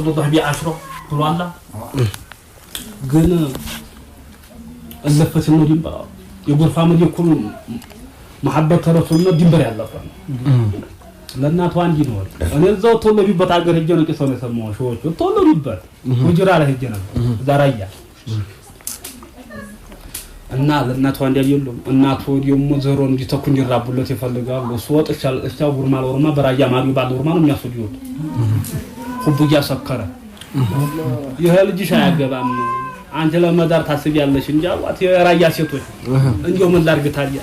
تضح بعشرة قلوا الله قلنا اللفة النجيم يقول فامد يكون محبة رسولنا دينبر يالله لأنها توانجي نور أنا إذا طول بيبت عقر هجنا كسر يسموه شو طول بيبت وجرا على هجنا زرايا الناس لأنها توانجي يلهم الناس هو يوم مزهرون يتكون يرابو اللي تفلقا وصوت إشتاو ورمال ورما برايا ما بيبعد ورمال وميا سجود خبو جا سكرة يهال جيش عقبان አንጀላ መዳር ታስቢያለሽ እንጂ አዋት የራያ ሴቶች እንዴው ምን ላርግ ታዲያ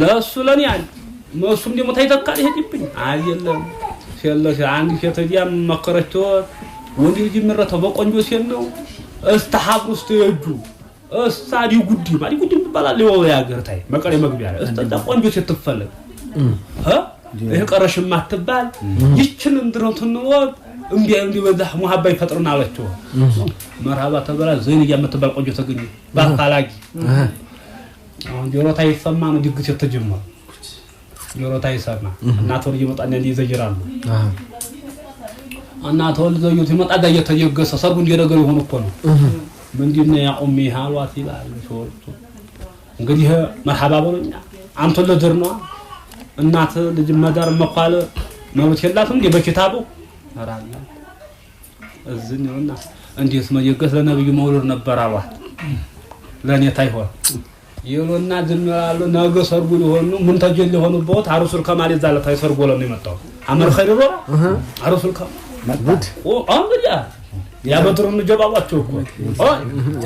ለሱ ለኔ አለ መስም ደሞ ታይተካል ይሄድብኝ አይደለም ሸለሽ አንድ ሴትያ መከረችው ወንድ ልጅ ምረተው በቆንጆ ሴት ነው እስተሐብ ውስጥ ይጁ እሳዲ ጉዲ ማለት ጉዲ ይባላል ነው ያገርታይ መቀሌ መግቢያ እስተ ቆንጆ ሴት ትፈልግ ይሄ ቀረሽም አትባል ይችን እንድሮት ነው እንዴ በዛህ ሙሐባ ይፈጥርና አለችው መርሃባ ተበላ ዘይን ያመተባል ቆንጆ ተገኘ ባፋላጊ አሁን ጆሮታ ይሰማ ነው ድግስ የተጀመረ ጆሮታ ይሰማ እናቶል ይመጣና እንዴ ይዘጅራሉ እናቶል ዘይት ይመጣ ጋር የተየገሰ ሰርጉ እንዲነገር ይሆን እኮ ነው ምንድነው ያ ኡሚ ሃሏት ይላል ሾርቱ እንግዲህ መርሃባ በሉኛ አንተ ለድር ነው እናት ልጅ መዳር መኳለ መብት የላትም እንዴ በኪታቡ አራላ እዝኛውና እንዴት መየገስ ለነብዩ መውለድ ነበር አሏት ለኔ ታይሆን ይሉና ዝምራሉ ነገ ሰርጉ ሊሆኑ ምን ተጀል ሊሆኑበት አሩሱል ከማል ይዛለ ታይሰርጉ ለምን ይመጣው አመር ኸይር ሮ አሩሱል ከማል አንግዲያ ያ በድሩን ጀባባቸው እኮ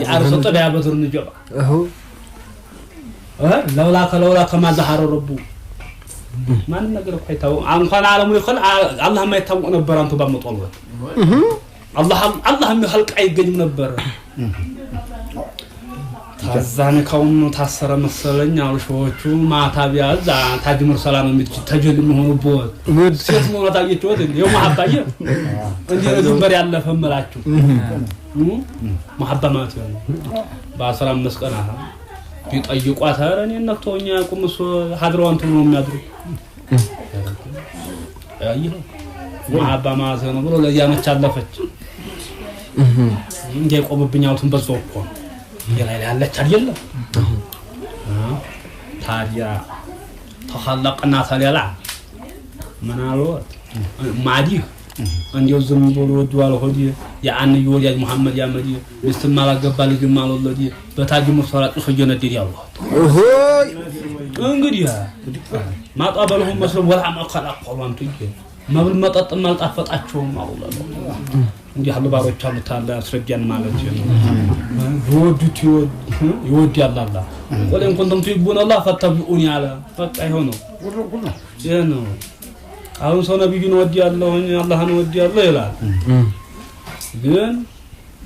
ያሩሱል ተዳ ያ በድሩን ጀባ ለውላ ከማ ዘሐረ ረቡ ማን ነገር አይታው እንኳን ዓለሙ ይخل አላህ ማይታወቅ ነበር አንተ ባመጣው አላህ የሚخلق አይገኝም ነበር ታዛነ ካውን ታሰረ መሰለኝ አልሾቹ ማታቢያዛ ታጅምር ሰላም የሚት ተጀል የሚሆኑበት ሴት ሞታ ታየችው እንዴ ማሐባየ እንዴ ድንበር ያለፈ መላችሁ ማሐባ ማለት ነው በ15 ቀን ቢጠይቋት አረኔ ነክቶኛ ቁምሶ ሀድሯንቱ ነው የሚያድሩ አይሁ ማሐባ ማለት ነው ብሎ ለያመች አለፈች እንዴ ቆምብኛውቱን በዛው እኮ የላይ ያለች አይደለም ታዲያ ተخلقنا ታዲያላ ምናሉ ማዲ እንዴው ዝም ብሎ ወዷል ሆዲ ያአን ይወልያጅ መሐመድ ያመዲ ምስተማላ ገባል ግማል ወለዲ በታጅ ሙሰራጥ ፈጀነዲር ያው ኦሆይ እንግዲህ ማጣበልሁም መስሎ ወላ ማቀላቀሏን ትይ መብል መጠጥ ማልጣፈጣቸው ማውላሉ እንዴ ያሉ ባሮች አሉ ታላ አስረጃን ማለት ነው ይወድ ያላላ ወለም ኮንተም ትይቡን አላህ ፈተብኡን ያለ በቃ ይሆነው ነው አሁን ሰው ነብዩን ወድ ያለው አላህን ወድ ያለው ይላል ግን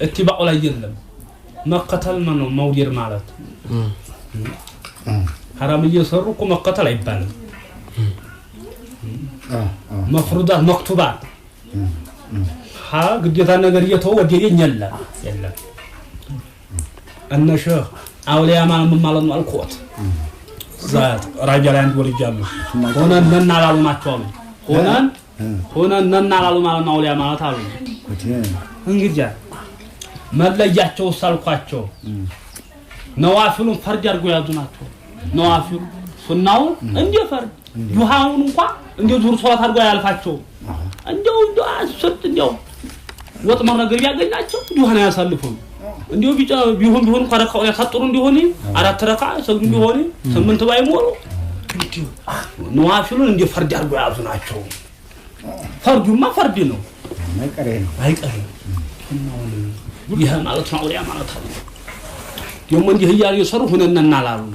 እትባኡ ላይ የለም መከተል ነው መውዲር ማለት حرام እየሰሩ እኮ መከተል አይባልም መፍሩዳት መክቱባት ግዴታ ነገር እየተወደደኝ የለም እነሸ አውሊያ ማለት ነው አልኮት ዛት ራጃላ አንድ ወልጃሉ ሆነን ነናላሉ ናቸው ሆነን ነናላሉ ማለት ነው አውሊያ ማለት አሉ እንግዲህ መለያቸው ሳልኳቸው ነዋፊሉን ፈርድ አድርገው ያዙ ናቸው ነዋፊሉ ሱናው እንደ ፈርድ ዱሃውን እንኳን እንደ ዙር ሶላት አድርገው ያልፋቸው እንደው አስጥ እንደው ወጥመር ነገር ያገኛቸው ዱሃና ያሳልፉ እንደው ቢጫ ቢሆን ቆረቀው ያሳጥሩ እንደሆነ አራት ረካ ሰግዱ እንደሆነ 8 ባይሞሩ ነዋፊሉን እንደ ፈርድ አድርገው ያዙ ናቸው ፈርዱማ ፈርድ ነው አይቀሬ ይሄ ማለት ነው አውሊያ ማለት ነው يوم اللي هي يصرف هنا ننالالو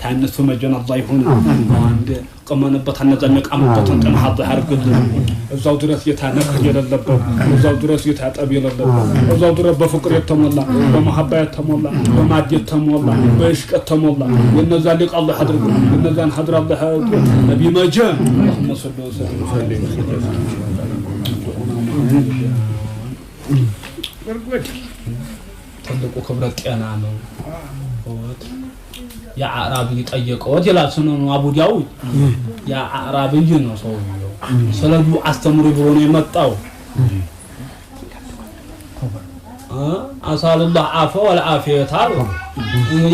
ታነሱ መጀና ضايفون አንድ ቀመነበት አነዛነቅ አመጣን ተንሐጥ አርግል እዛው ድረስ የታነቀ የለለበት እዛው ድረስ የታጠብ የለለበት እዛው ድረስ በፍቅር የተሞላ በመሐባ የተሞላ በማድ የተሞላ በእሽቅ የተሞላ የነዛ ሊቅ አላህ አድርጉ የነዛን ሐድር አላህ ነብይ መጀን መሐመድ ሰለላሁ ዐለይሂ ወሰለም ትልቁ ክብረት ጤና ነው ወጥ ያ አራቢ ጠየቀው ይላል ስኑ አቡ ዳውድ ያ አራቢ ነው ሰውየው ስለዚህ አስተምሩ ብሎ ነው የመጣው أسأل الله عفو والعافية تعالوا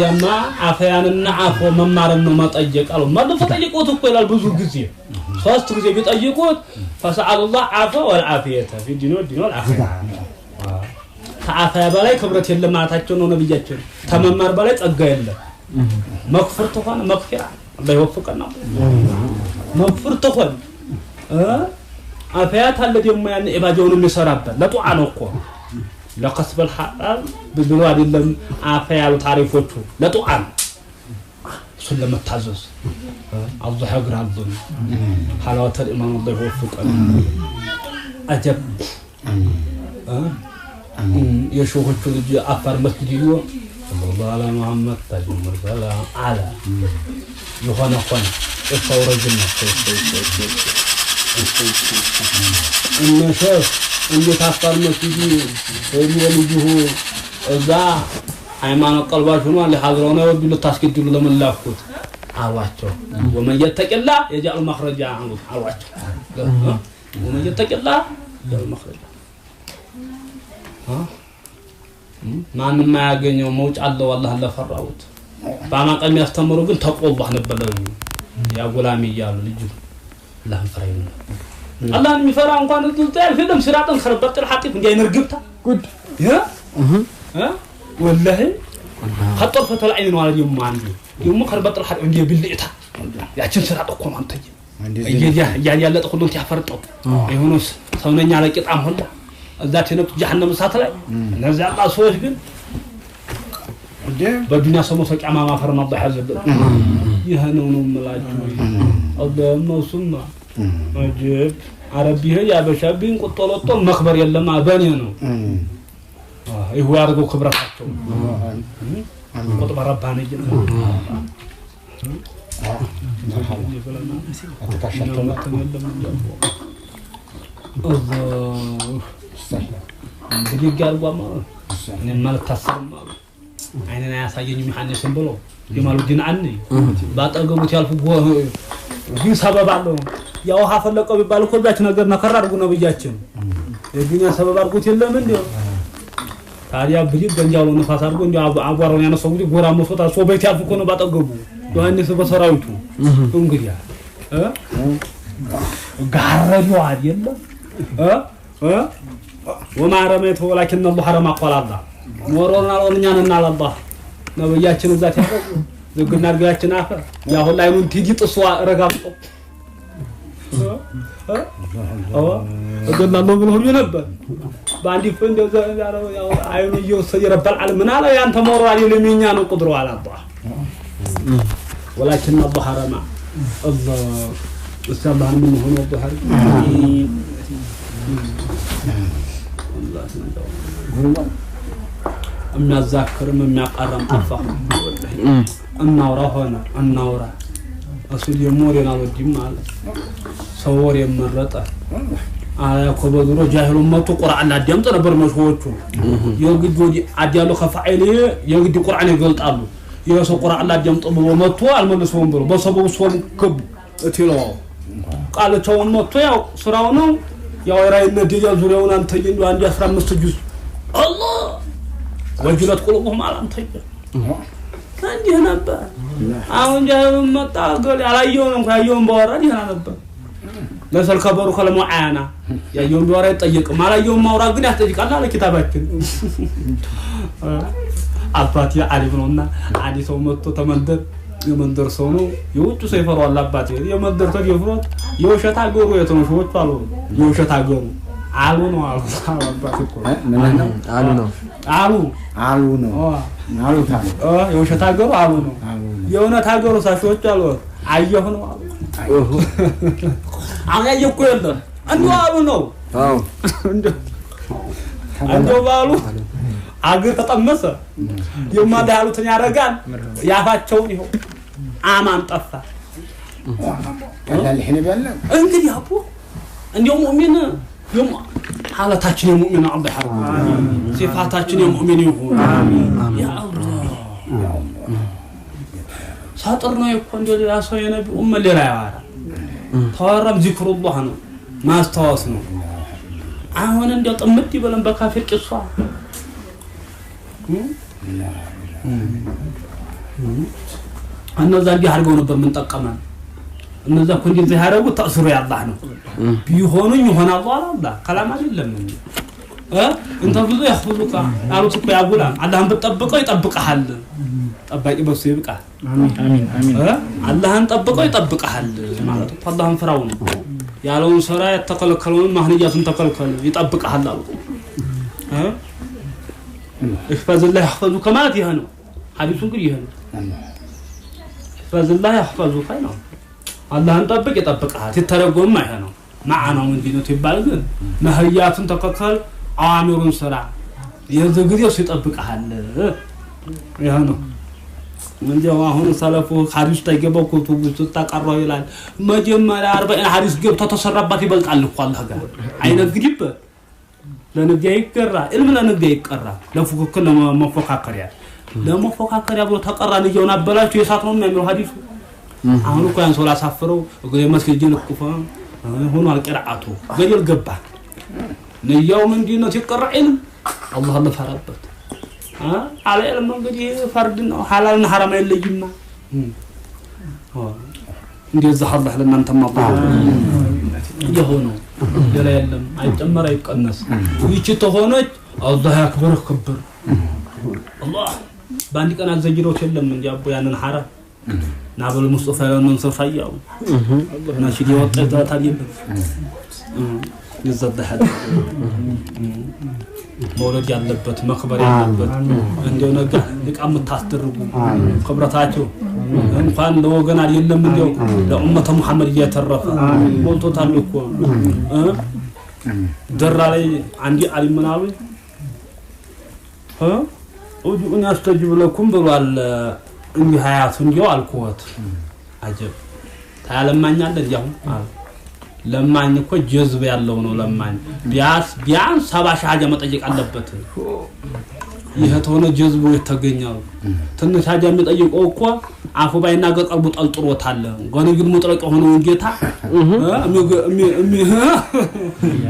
يما عافياننا عفو ممارنا ما تأجيك قالوا ما دفع تأجيكوت كل البزوج جزية فاست جزية بتأجيكوت فسأل الله عفو والعافية في الدين العافية عافية بلاي كبرت يلا ما تحجون نبيجاتون تممار بلاي تأجيل له مغفر تخان مغفرة الله يوفقنا مغفر تخان عافية الذي يوم يعني إباجون النسراب لا تعانقوا لا قصب الحلال بالدلوع لهم عافية وتعريفوته لا تقعن سلم التعزز الله يقرأ الظلم حلاوة الإمام الله يوفق أجب يشوف الجلجة أفر مسجديو صلى الله على محمد تاج المرسلة على يخانا خانا الصورة الجنة إن شاف عندي تفكر مسجدي ويجيه إذا أيمان القلب شنو اللي حاضرونه وبيلو تاسكت له من لافوت عواتو ومن يتق الله يجعل مخرجا عنه عواتو ومن يتق الله يجعل مخرجا ما ما ያገኘው መውጭ አለው አላህ ለፈራውት ባማቀም ያስተምሩ ግን ተቆባህ ነበር ያ ጉላሚ ይያሉ ልጅ አላህ ፈራይነ አላህን የሚፈራ እንኳን እንትን ፊልም ሲራጥን خربت الحقيق እንዴ አይነርግብታ ጉድ والله خطرفه العين ነው አለ የማን ደግሞ خربت الحقيق እንዴ ብልእታ ያችን ሲራጥ እኮ ነው አንተ ያለ ተሁሉን ያፈርጠው አይሆነስ ሰውነኛ ለቂጣም ሁላ እዛት ነው ጀሃነም እሳት ላይ እነዛ አላህ ሰዎች ግን በዱንያ ሰሞን ተቂያማ ማፈርና አላህ ያዘበ ይሄ ነው ምላችሁ አላህ ሱማ አጀብ አረቢህ ያበሻብኝ ቁጥሎጦ መክበር የለም አበኔ ነው ይሁ ያርገው ክብራቸው ቁጥባ ረባኔ ነው አተካሻተው እንግዲህ ጋርጓማ እኔ ማለት ታስርማ አይነና ያሳየኝ መሐነስም ብሎ የማሉዲን አንይ ባጠገቡት ያልፉ ግን ሰበብ አለው ያው ሀፈለቀው ቢባል እኮ ዛች ነገር ነከራ አድርጉ ነው ብያችን የዱንያ ሰበብ አድርጉት የለም እንዴ ታዲያ ብይ ገንጃው ነፋስ አድርጎ እንዴ አጓራውን ያነሰው እንጂ ጎራ መስወታ ሶ ቤት ያልፉ እኮ ነው ባጠገቡ ዮሐንስ በሰራዊቱ እንግዲህ ጋረዱ አይደለም وما رميت ولكن الله رمى قال الله ኖሮና ለኛና ለአላህ ነብያችን ዛት ያፈቁ ዝግና አርጋችን አፈር ያ ሁሉ አይኑን ትጂ ጥሷ ረጋብጦ እገናለሁ ብሎ ሁሉ ነበር ባንዲ ፈንደ ያለው ያው አይኑ ይወሰድ ረባል ዓለም ምን አለ ያንተ ሞራል ለሚኛ ነው ቁድሩ على الله ولكن الله رمى الله استغفر من هنا الظهر الله የሚያዛክርም የሚያቃረም ጠፋ እናውራ ሆነ እናውራ እሱ የሞሬና ወዲም ማለት ሰው ወሬ መረጠ አያ ኮበድሮ ጃሂሉ መጡ ቁርአን አዳምጥ ነበር መስሆቹ የግድ ወዲ አዲያሉ ከፋኢል የግድ ቁርአን ይገልጣሉ የሰው ቁርአን አዳምጥ ብሎ መጥቶ አልመለሰውም ብሎ በሰበቡ ሶል ከብ እትሎ ቃልቸው መጥቶ ያው ስራው ነው ያው ራይነ ዲያ ዙሪያውን አንተ እንደ 15 ጁዝ አላህ ወጅለት ቁልቡም አላንተኝ እንዲህ ነበር አሁን ጃሂሉ መጣ ገል ያላየው እንኳን ያየውን ባወራድ ይሄ ነበር ለሰል ከበሩ ከለሙዓና ያየውን ባወራ ይጠይቅ ማላየውን ማውራ ግን ያስጠይቃል አለ ኪታባችን አባቴ አሊፍ ነውና አዲ ሰው መጥቶ ተመንደር የመንደር ሰው ነው የውጭ ሰው ይፈራዋል አባቴ የመንደር ሰው ይፈራው የውሸት አገሩ የተነሾች አሉ የውሸት አገሩ አሉ ነው አባቴ እኮ አሉ ነው አሉ ነው አሉ ታዲያ የውሸት አገሩ አሉ ነው የእውነት አገሩ ሳሾች አሉ አየሁ ነው አሉ አሁን ያየኩ የለም አንዱ አሉ ነው አዎ አንዱ ባሉ አገር ተጠመሰ የማዳሉትን ያረጋል ያፋቸውን ይሆ አማን ጠፋ ቀላል ህነ ያለ እንግዲህ አቡ እንደው ሙእሚን يوم حالتاችን የሙእሚን አላህ ያርጉ ሲፋታችን የሙእሚን ይሁን አሜን ያ አላህ ሳጥር ነው እኮ እንደው ያሰው የነብዩ ኡመ ሌላ ያዋራ ተዋራም ዚክሩላህ ነው ማስተዋወስ ነው አሁን እንደው ጥምት ይበለን በካፊር ጭሷ እነዛ እንዲህ አድርገው ነበር ምን ጠቀመን እነዛ እኮ እንደዚህ ያደረጉ ተእስሩ ያላህ ነው ቢሆኑኝ ይሆናል አላህ ከላም አይደለም انت ብዙ ያህሉካ አሉት እኮ ያጉላም አላህን በተጠብቀው ይጠብቀሃል ጠባቂ በሱ ይብቃ አሚን አሚን አላህን ጠብቀው ይጠብቀሃል ማለት ነው አላህን ፍራው ነው ያለውን ሥራ የተከለከለውን ማህንያቱን ተከልከለ ይጠብቀሃል አሉ احفظ الله يحفظك ማለት ይሄ ነው ሐዲሱ ግን ይሄ ነው احفظ الله يحفظك ነው አላህን ጠብቅ ይጠብቀሃል ሲተረጎም አይሄ ነው ማዓናው እንዲህ ነው ይባል ግን ማህያቱን ተከልከለ አሚሩን ሥራ የዘግየው ሲጠብቀሃል ይሄ ነው እንዴው አሁን ሰለፉ ሐዲስ ታይገባው ኩቱብ ተጣቀራው ይላል መጀመሪያ 40 ሐዲስ ገብቶ ተሰራባት ይበልጣል እኮ አላህ ጋር አይነግድብ ለነገ ይቀራ ኢልም ለነገ ይቀራ ለፉክክር ለመፎካከሪያ ብሎ ተቀራን ይየውና አበላችሁ የሳት ነው የሚለው ሐዲሱ አሁን እኮ ያን ሶላ ሳፍረው እግሬ መስጊድ ልኩፋ ሆኖ አልቀራአቱ ገደል ገባ ነያው ምንድነው ሲቀራ ኢልም አላህ ለፈራበት على علم እንግዲህ ፈርድ ነው ሐላልና ሐራም አይለይማ እንደዚህ አላህ ለእናንተማ ይሆነው ሌላ የለም አይጨመር አይቀነስ ይቺ ተሆነች አላህ ያክብርህ ክብር አላህ ባንዲ ቀን አዘጅሮች የለም እንዴ አቦ ያንን ሐራም ናበል ሙስጠፋ ያንን ሰፋያው ናሽዲ ወጣ ታዲያ ይዘበሃል መውለድ ያለበት መክበር ያለበት እንደው ነገ ልቃም ታስተርጉ ክብራታቸው እንኳን ለወገን አይደለም እንደው ለኡመተ ሙሐመድ እያተረፈ ሞልቶታል እኮ ደራ ላይ አንዲ አሊምናዊ ወዲኡን ያስተጅብ ለኩም ብሏል እንዲህ ሀያት እንዲው አልኩት አጀብ ታለማኛለ ያው ለማኝ እኮ ጀዝብ ያለው ነው ለማኝ ቢያንስ 70 ሺህ ሀጃ መጠየቅ አለበት ይሄ ተሆነ ጀዝቡ የተገኘው ትንሽ ሀጃ የሚጠይቀው እኮ አፉ ባይናገር ቀልቡ ጠልጥሮታል ጎን ግን ሙጥረቅ ሆኖ ጌታ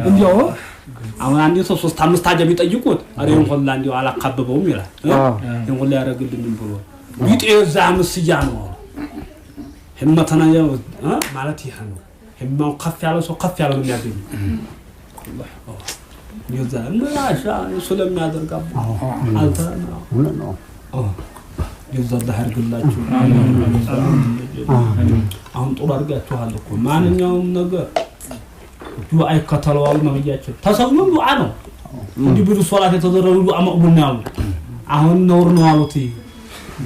እንዲያው አሁን አንዴ 3-5 ሀጃ ቢጠይቁት አሬን ሁላ እንዲያው አላካበበውም ይላል ይሄን ሁላ ያረግልኝ ብሎ ቢጤዛ መስያ ነው ህመተና ያው ማለት ይሄ ነው ህማው ከፍ ያለው ሰው ከፍ ያለው የሚያገኝ አላህ ይዛን ማሻ ሰላም ያደርጋው አንተ ነው ይዛን ያርግላችሁ አሁን ጦር አርጋችኋል እኮ ማንኛውም ነገር ዱዓ ይከተለዋል ነብያችን ተሰውም ዱዓ ነው እንዲህ ብዙ ሶላት የተደረገ ዱዓ መቅቡል ነው አሁን ኖር ነው አሉት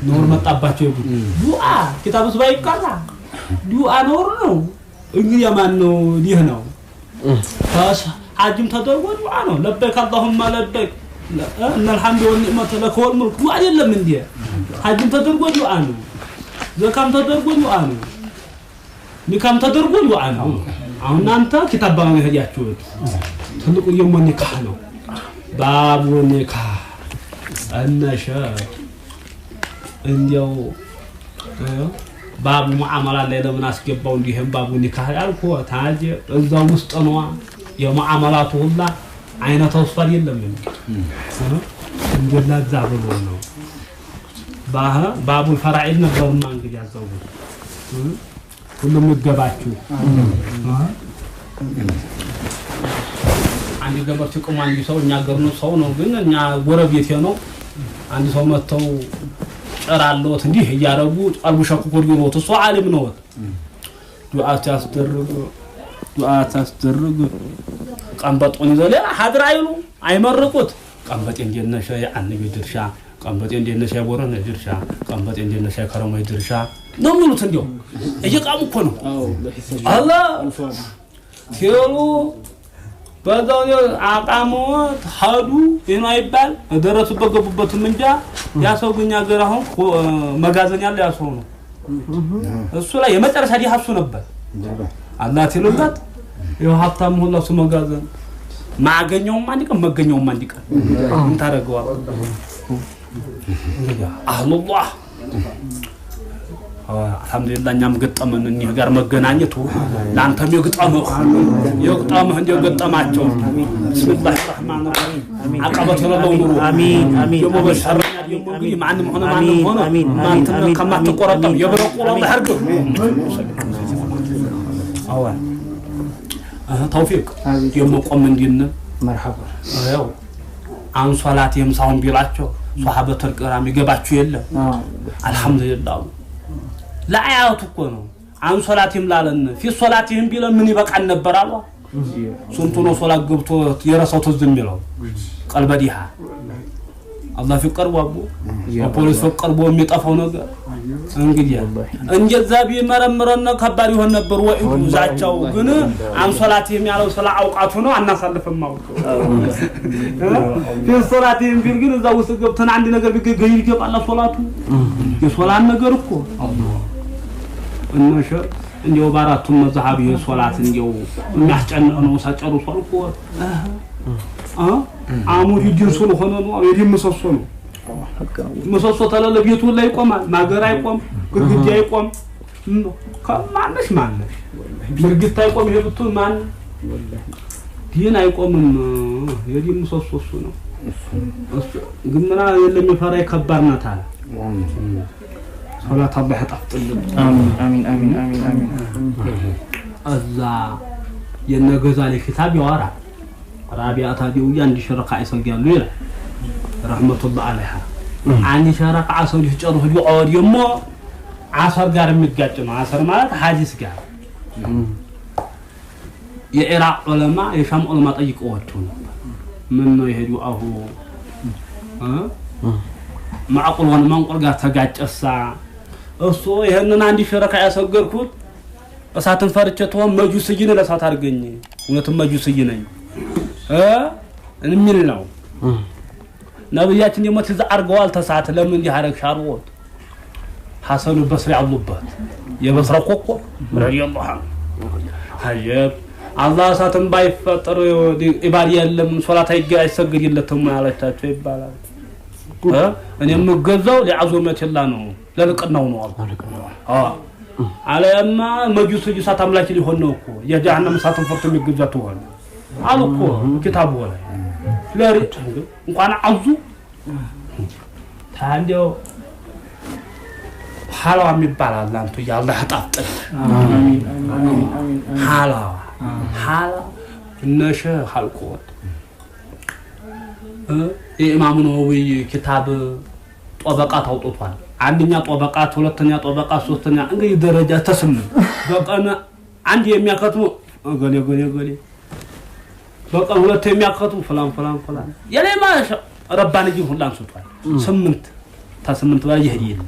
ኖር መጣባቸው ዱዓ ኪታብስ ባይቀራ ዱዓ ኖር ነው እንግዲህ ማን ነው ይህ ነው ታሽ ሐጅም ተደርጎ ዱዓ ነው ለበክ اللهم ለበክ ان الحمد والنعمه لك والملك ዱዓ አይደለም እንዴ ሐጅም ተደርጎ ዱዓ ነው ዘካም ተደርጎ ዱዓ ነው ኒካም ተደርጎ ዱዓ ነው አሁን አንተ ኪታባውን ይሄዳችሁት ትልቁ የሞኒካ ነው ባቡ ኒካ አነሻ እንዲያው ባቡ ሙዓመላ ላይ ለምን አስገባው እንዲህም ባቡ ኒካህ ያልኩ ታጅ እዛው ውስጥ ነው የሙዓመላቱ ሁላ አይነቱ ወስፋል የለም እንደላ ዛብሎ ነው ባቡ ፈራኢድ ነበርና እንግዲህ ያዘው ሁሉም ይገባችሁ አንድ ገበር ሲቆም አንድ ሰው እኛ ገርኑ ሰው ነው ግን እኛ ጎረቤት ነው አንድ ሰው መተው ጨራሎት እንዲህ ያያረጉ አልቡ ሸኩር ነው ተሷ ዓለም ነው ዱዓ ታስደርግ ቀንበጡን ይዘለ ሀድር አይሉ አይመርቁት ቀንበጤ እንደነሸ ያንቢ ድርሻ ቀንበጤ እንደነሸ ቦረነ ድርሻ ቀንበጤ እንደነሸ ከረመ ድርሻ ነው ምኑት እንደው እየቃሙ እኮ ነው አላህ ቴሉ በዛው አቃሞት ሀዱ የማይባል ደረሱበት ገቡበት እንጃ ያሰው ግን ያገር አሁን መጋዘን ያለ ያሰው ነው እሱ ላይ የመጨረሻ ዲሃሱ ነበር አላህ ትሉላት ይው ሀብታም ሁሉ እሱ መጋዘን ማገኘው አንድ ቀን እንታረገው አላህ አልহামዱሊላህ እኛም ገጠመን እኒህ ጋር መገናኘቱ ላንተም የግጠምህ እንደገጠማቸው ቢስሚላሂር ረህማኒር ረሂም አቀበት ለለው ኑሩ አሚን አሚን የሙበሸረኛ የሙግሪ ማንም ሆነ ማንተም ከማትቆረጠም የብረቁ አላህ ያርግ አዋ ተውፊቅ የመቆም እንዲነ مرحبا ያው አን ሶላት የምሳውን ቢላቸው ሷሃበተል ቂራም ይገባችሁ የለም አልহামዱሊላህ ላአያቱ እኮ ነው አን ሶላት ይምላለን ፊ ሶላቲህም ቢለን ምን ይበቃል ነበር አሏ ሱንቱ ነው ሶላት ገብቶ የራሳው ተዝም ይለው ቀልበዲሃ አላህ ፍቅር ወቡ ፖሊስ ፍቅር ወቡ የሚጠፋው ነገር እንግዲህ እንጀዛ ቢመረምረን ከባድ ይሆን ነበር ወይ ዛቻው ግን አን ሶላቲህም ያለው ስለ አውቃቱ ነው አናሳልፈም አውቁ ፊ ሶላቲህም ቢል ግን እዛው ውስጥ ገብተን አንድ ነገር ቢገኝ ይገባል ሶላቱ የሶላት ነገር እኮ እነሽ እንደው ባራቱ መዝሐብ የሶላት እንደው የሚያስጨንቅ ነው ሳጨርሱ አልቆ አሙድ ይድርሱን ሆነ ነው የዲም መሰሶ ነው መሰሶ ተላለ ቤቱ ላይ ይቆማል ማገር አይቆም ግድግዳ አይቆም ከማንሽ ግድግዳ አይቆም ይሄብቱ ማን ዲን አይቆምም የዲም መሰሶ ነው ግምና የለም ይፈራይ ከባድነት አለ صلاة الله تفضل آمين آمين آمين آمين آمين الله ينجزالي كتاب يوارع رابعة هذه وياندي شركة عيسى قالوا له رحمة الله عليها عندي شركة عيسى يجروا يقعد يوم عصر قارم متقدم عصر مالك حاجز قار የኢራቅ ዑለማ የሻም ዑለማ ጠይቀዋቸው ነበር ምን ነው ይሄዱ አሁ ማዕቁል ወን ማንቁል ጋር ተጋጨሳ እሱ ይሄንን አንድ ሽረካ ያሰገርኩት እሳትን ፈርቸተው መጁስይን ለሳት አርገኝ እውነትም መጁስይ ነኝ እንሚል ነው ነብያችን ደግሞ ትዝ አርገዋል ተሳት ለምን እንዲህ አረግ ሻርወት ሐሰኑ በስሪ አሉበት የበስራ ኮኮ ረዲየላሁ ዐንሁ ሀጀብ አላህ እሳትን ባይፈጠር ኢባዲ የለም ሶላት አይሰግድለትም ማለታቸው ይባላል እኔ የምገዛው ለዓዙመቲላህ ነው ለልቅናው ነው አለማ መጁስ እሳት አምላክ ሊሆን ነው እኮ የጀሃነም እሳትን ፈርቶ የሚገዛት ሆነ አልኮ ኪታቡ ላይ ለሪት እንኳን አዙ ታንዲው ሐላዋ የሚባል አንተ ያላህ ጣፍጥ አሜን አሜን ሐላዋ ነሸ ሐልቆት ኢማሙ ነወዊ ኪታብ ጦበቃት አውጥቷል አንደኛ ጦበቃት ሁለተኛ ጦበቃት ሶስተኛ እንግዲህ ደረጃ ተስም በቀን አንድ የሚያከትሙ ገሌ በቀን ሁለት የሚያከትሙ ፍላን የሌማ ረባንጂ ሁላን ሱቷል 8 ታ8 በላይ ይሄድ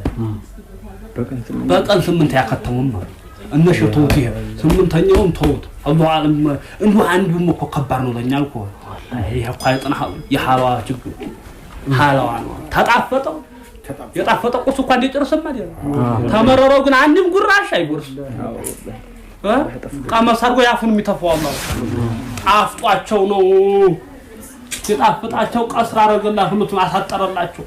በቀን 8 ያከተሙም ማለት እነሽቶት ይሄ 8ኛውን ተውት አላህ አለም እንዱ አንዱም እኮ ከባድ ነው ለኛል እኮ ይሄ ቋይጥና የሐላዋ ችግር ሐላዋ ነው ተጣፈጠው የጣፈጠው ቁስ እንኳን እንዲጨርስም አይደል ተመረረው ግን አንድም ጉራሽ አይጉርስ ቀመሳርጎ ያፉን የሚተፋው አላህ አፍጧቸው ነው የጣፈጣቸው ቀስራ አረገላ ሁሉም አሳጠረላቸው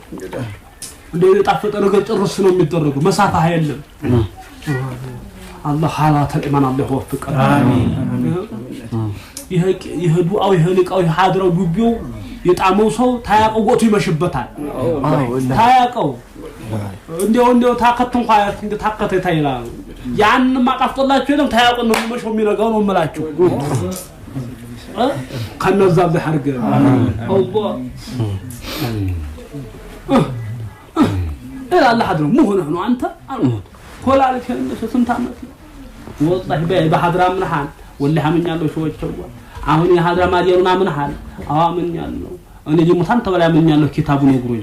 እንደ የጣፈጠ ነገር ጭርስ ነው የሚደረገው መሳፋ አይደለም الله حالات الإيمان الله يوفق آمين يهدوا أو يهلك أو يحاضروا دوبيو يتعاملوا سو تايقوا قوتوا يمشبتان تايقوا عندي تاقتهم خايف عندي تاقتي تايلا يعني ما قفت الله شيء تايقوا إنهم مشوا من الجون وملاچو كان نزل بحرق الله إلا الله حضره مو هنا أنت أموت كل عليك شو سنتعمل والله بحضرة من حال واللي حمني الله شو يتشوى عهوني حضرة ما ديرونا من حال مني الله أنا دي متانت ولا مني الله كتابه يقرأ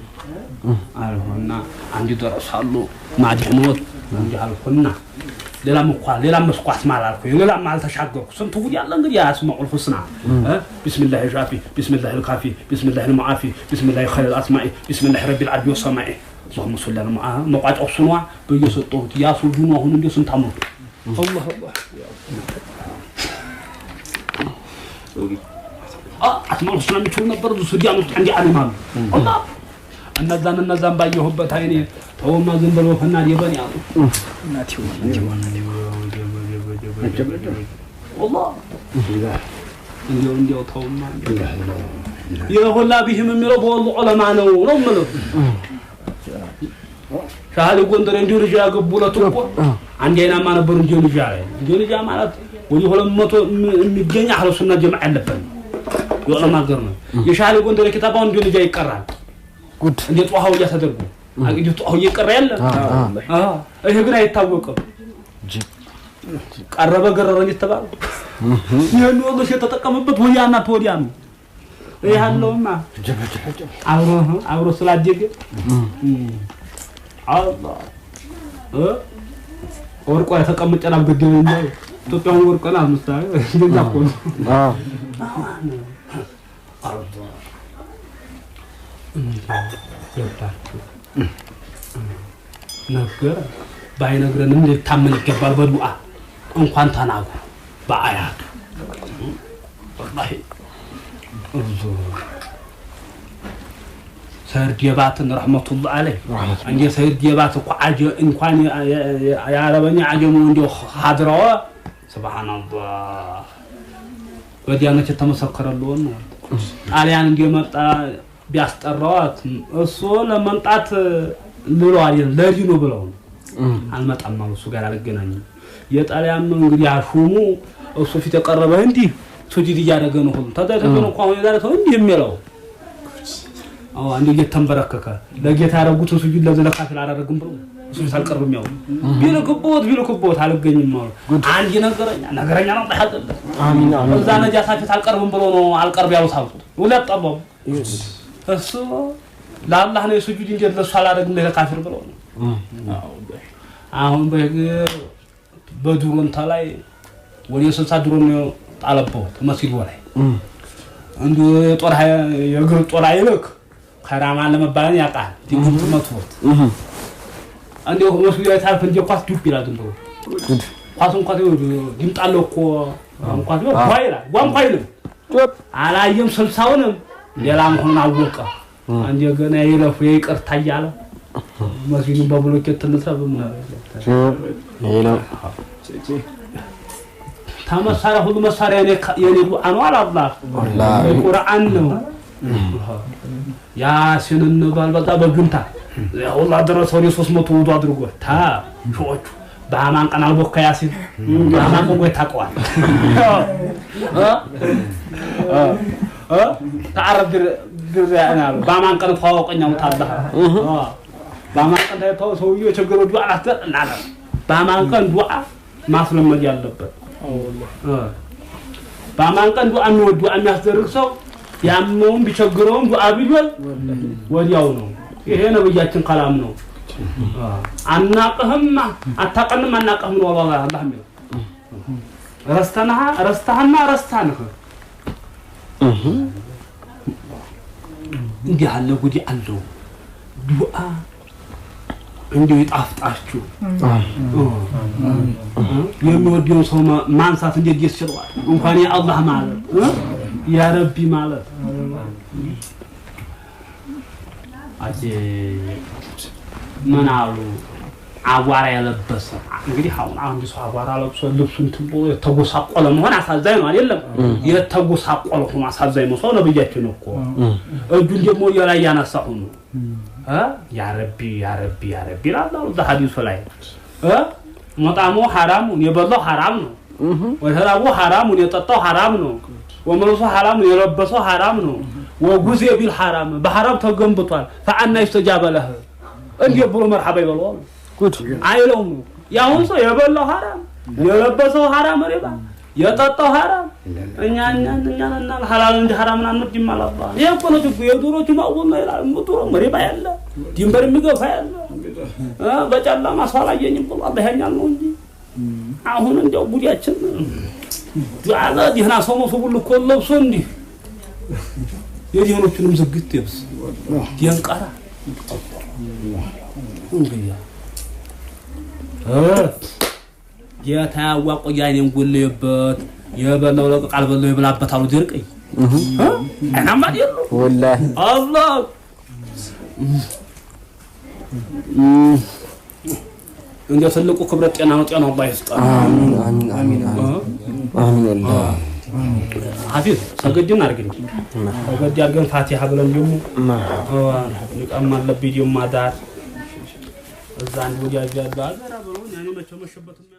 عارفنا عندي درس الله ما عندي حنوت عندي حالكنا للا مقال للا مسقط مع الكل للا مع التشقق سنتو يلا نقول يا اسماء الحسنى بسم الله الشافي بسم الله الكافي بسم الله المعافي بسم الله خير الاسماء بسم الله رب العرش والسماء اللهم صل على مقاط أصنوا بيسطوت يا سجون وهون اللي سنتامو الله أسمع السلام يقولون برضو سجانو عندي علمان الله እነዛን ባየሁበት አይኔ ተውማ ዝም ብሎ ፈናድ ይበን ያው እናቴው والله እንዲያው ተውማ የሁላ ቢህም የሚለው በወላሂ ዑለማ ነው ማለት ሻሊ ጎንደር እንዲሁ ልጅ ያገቡለት እኮ አንድ አይናማ ነበር እንዲሁ ልጅ አለ እንዲሁ ልጅ ማለት ወዲ 200 የሚገኝ አህሉ ሱና ጀማዓ አለበት የዑለማ ገር ነው የሻሊ ጎንደር ኪታባው እንዲሁ ልጅ ይቀራል ጉድ እንዴት ጧሃው ያተደርጉ አግዲው ጧሃው ይቀራ ያለ ይሄ ግን አይታወቅም ቀረበ ገረረኝ ተባለ ይሄን ወልሽ ተጠቀመበት ወያና ተወዲያ ነው ይሄለውማ አብሮ ስላደገ አላህ ወርቆ የተቀመጨና ገደለኝ ኢትዮጵያውን ወርቆና አምስታው እንደዛ ቆሎ አላህ ነገር ባይነግረንም ለታመን ይገባል በዱዓ እንኳን ተናጉ በአያት ወላሂ ሰይድ የባትን ረህመቱላህ አለይ እንደ ሰይድ የባት እኮ አጀ እንኳን ያረበኛ አጀሙ እንደ ሐድራዋ ሱብሃንአላህ በዲያነች ተመሰከረለው ነው ጣሊያን እንደመጣ ቢያስጠራዋት እሱ ለመምጣት ልሎ አይደል ለዲኑ ብለው አልመጣም ማለት እሱ ጋር አልገናኝም የጣሊያን ነው እንግዲህ አሹሙ እሱ ፊት ተቀረበ እንዴ ሱጂድ ያደረገ ነው ሁሉ ታዳተው ነው ቆይ ዛሬ ተው እንዴ የሚለው አንዴ እየተንበረከከ ለጌታ ያረጉት ሱጂድ ለዘለካት አላደረግም ብሎ እሱ ሳልቀርብም ያው ቢልኩቦት አልገኝም ማለት አንዴ ነገረኛ ነው ታሐደለ አሚን እዛ ነጃሳት አልቀርብም ብሎ ነው አልቀርብ ያው ሳውቁት ሁለት ጠባው እሱ ለአላህ ነው ሱጂድ እንዴት ለሱ አላደረግም ለካፊር ብሎ ነው አሁን በዱሮን ተላይ ወደ 60 ድሮን ነው ጣለበው መስጊዱ ላይ እንዱ ጦር የግር ጦር አይልክ ከራማ ለመባል ያቃል ዲግምት መጥፎት አንዴ መስጊዱ ላይ ታርፍ እንደ ኳስ ዱብ ይላል ድምሩ ኳሱን ኳስ ይምጣለው እኮ ኳስ ነው ጓይላ አላየም 60ውንም ሌላም ሆነ አወቀ አንዴ ገና ይለፉ ይቅርታ ያያለ መስጊዱን በብሎኬት ተነሳበም ነው ሄሎ ታመሳራ ሁሉ መሳሪያ የኔ ዱዓ ነው አላህ ቁርአን ነው ያሲን እንባልበታ በግንታ ያውላ ደረሰው 300 ውዱ አድርጎ ታ ሾቹ በአማን ቀናል ቦካ ያሲን በአማን ቆይ ታቀዋል ታረብ ድርያና በአማን ቀን ተዋወቀኛው ታላህ በአማን ቀን ታው ሰውዬው ችግሩ ዱዓ አስተናና በአማን ቀን ዱዓ ማስለመድ ያለበት በአማን ቀን ዱዓ ነው ዱዓ የሚያስደርግ ሰው ያመውን ቢቸግረውም ዱዓ ቢል ወዲያው ነው ይሄ ነብያችን ከላም ነው አናቀህም አታቀንም አናቀህም ነው والله አላህ ነው ረስታህና እንዲህ አለ ጉዲ አለው ዱዓ እንዲሁ ይጣፍጣችሁ የሚወደው ሰው ማንሳት እንዴት ይችላል እንኳን የአላህ ማለት ያ ረቢ ማለት አጂ መናሉ አዋራ ያለበሰ እንግዲህ አሁን ሰው አዋራ ለብሶ ልብሱን ትቦ የተጎሳቆለ መሆን አሳዛኝ ነው አይደለም የተጎሳቆለ ሆኖ አሳዛኝ ነው ሰው ነብያችን እኮ እጁን ደግሞ የላይ ያነሳው ነው ያ ረቢ ላለው ሐዲሱ ላይ መጣሙ ሐራም የበላው ሐራም ነው ወተራቡ ሐራም የጠጣው ሐራም ነው ወመልሶ ሐራም የለበሰው ሐራም ነው ወጉዜ ቢል ሐራም በሐራም ተገንብቷል فعنا يستجاب له እንዴ ብሎ መርሐባ ይበለው ጉድ አይለውም ያውን ሰው የበላው ሐራም የለበሰው ሐራም ሪባ የጠጣው ሐራም እኛና ሐላል እንጂ ሐራምን አንወድም ማለት ነው ይሄ ነው ጅጉ የዱሮቹ ማውል ነው ይላል ሙጥሮ ሪባ ያለ ድንበር የሚገፋ ያለ በጨለማ ማሳላየኝም ብሎ አላህ ያኛል ነው እንጂ አሁን እንደው ጉዲያችን ዱዓላ ዲህና ሰው ሁሉ ኮለብሶ እንዴ የዲህኖቹንም ዝግት ይብስ ይንቀራ እንግዲያ የታያዋቆ ያኔን ጉልበት የበለው ለቃል በለው ይብላበታሉ ድርቀይ አናማ ዲሉ ወላሂ አላህ እንደ ትልቁ ክብረት ጤና ነው ጤና አላህ ይስጣ አሚን አሚን አሚን حفيظ سجدنا أرجع سجد أرجع فاتحة بلن يوم نقام الله بيديوم ما دار الزان بودي أجد بعد يعني ما شو ما شبته